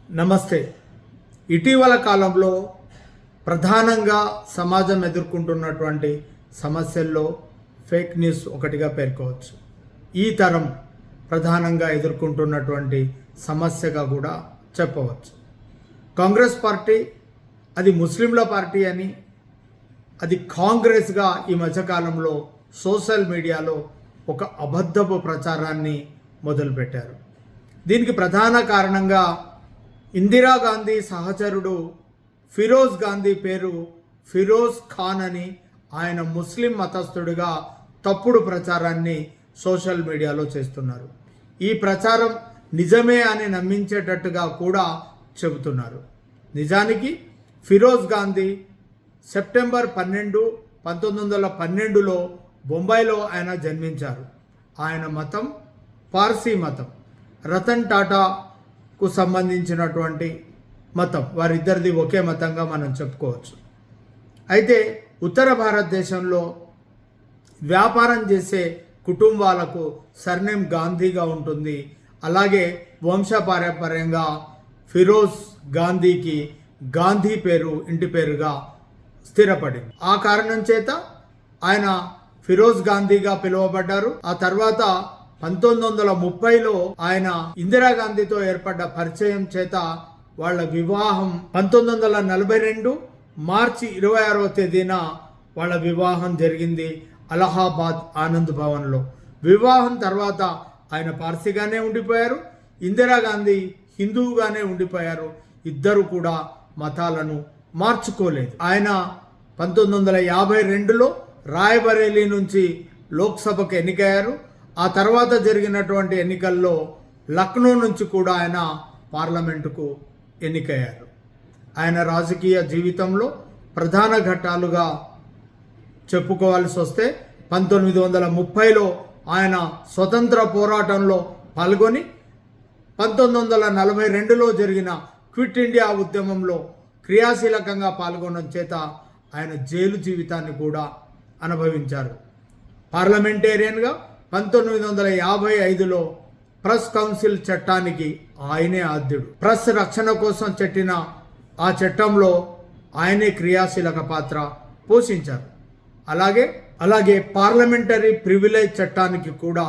నమస్తే. ఇటీవల కాలంలో ప్రధానంగా సమాజం ఎదుర్కొంటున్నటువంటి సమస్యల్లో ఫేక్ న్యూస్ ఒకటిగా పేర్కోవచ్చు. ఈ తరం ప్రధానంగా ఎదుర్కొంటున్నటువంటి సమస్యగా కూడా చెప్పవచ్చు. కాంగ్రెస్ పార్టీ అది ముస్లింల పార్టీ అని, అది కాంగ్రెస్గా ఈ మధ్యకాలంలో సోషల్ మీడియాలో ఒక అబద్ధపు ప్రచారాన్ని మొదలుపెట్టారు. దీనికి ప్రధాన కారణంగా ఇందిరాగాంధీ సహచరుడు ఫిరోజ్ గాంధీ పేరు ఫిరోజ్ ఖాన్ అని, ఆయన ముస్లిం మతస్థుడిగా తప్పుడు ప్రచారాన్ని సోషల్ మీడియాలో చేస్తున్నారు. ఈ ప్రచారం నిజమే అని నమ్మించేటట్టుగా కూడా చెబుతున్నారు. నిజానికి ఫిరోజ్ గాంధీ సెప్టెంబర్ 12, 1912లో బొంబాయిలో ఆయన జన్మించారు. ఆయన మతం పార్సీ మతం, రతన్ టాటాకు సంబంధించినటువంటి మతం. వారిద్దరిది ఒకే మతంగా మనం చెప్పుకోవచ్చు. అయితే ఉత్తర భారతదేశంలో వ్యాపారం చేసే కుటుంబాలకు సర్నేమ్ గాంధీగా ఉంటుంది. అలాగే వంశపారంపర్యంగా ఫిరోజ్ గాంధీకి గాంధీ పేరు ఇంటి పేరుగా స్థిరపడింది. ఆ కారణం చేత ఆయన ఫిరోజ్ గాంధీగా పిలువబడ్డారు. ఆ తర్వాత 1930లో ఆయన ఇందిరాగాంధీతో ఏర్పడ్డ పరిచయం చేత వాళ్ళ వివాహం 1942 మార్చి 26వ తేదీన వాళ్ళ వివాహం జరిగింది అలహాబాద్ ఆనంద్ భవన్లో. వివాహం తర్వాత ఆయన పార్సీగానే ఉండిపోయారు, ఇందిరాగాంధీ హిందువుగానే ఉండిపోయారు. ఇద్దరు కూడా మతాలను మార్చుకోలేదు. ఆయన 1952లో రాయబరేలీ నుంచి లోక్సభకు ఎన్నికయ్యారు. ఆ తర్వాత జరిగినటువంటి ఎన్నికల్లో లక్నో నుంచి కూడా ఆయన పార్లమెంటుకు ఎన్నికయ్యారు. ఆయన రాజకీయ జీవితంలో ప్రధాన ఘట్టాలుగా చెప్పుకోవాల్సి వస్తే 1930లో ఆయన స్వతంత్ర పోరాటంలో పాల్గొని 1942లో జరిగిన క్విట్ ఇండియా ఉద్యమంలో క్రియాశీలకంగా పాల్గొనడం చేత ఆయన జైలు జీవితాన్ని కూడా అనుభవించారు. పార్లమెంటేరియన్గా 1955లో ప్రెస్ కౌన్సిల్ చట్టానికి ఆయనే ఆద్యుడు. ప్రెస్ రక్షణ కోసం చెట్టిన ఆ చట్టంలో ఆయనే క్రియాశీలక పాత్ర పోషించారు. అలాగే పార్లమెంటరీ ప్రివిలేజ్ చట్టానికి కూడా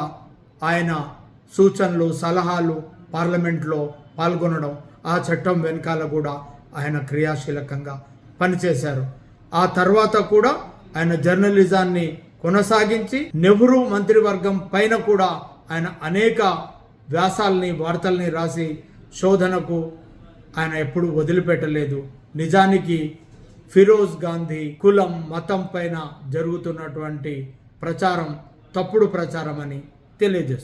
ఆయన సూచనలు, సలహాలు పార్లమెంట్లో పాల్గొనడం, ఆ చట్టం వెనకాల కూడా ఆయన క్రియాశీలకంగా పనిచేశారు. ఆ తర్వాత కూడా ఆయన జర్నలిజాన్ని కొనసాగించి నెహ్రూ మంత్రివర్గం పైన కూడా ఆయన అనేక వ్యాసాల్ని, వార్తల్ని రాసి శోధనకు ఆయన ఎప్పుడూ వదిలిపెట్టలేదు. నిజానికి ఫిరోజ్ గాంధీ కులం, మతం పైన జరుగుతున్నటువంటి ప్రచారం తప్పుడు ప్రచారం అని తెలియజేస్తుంది.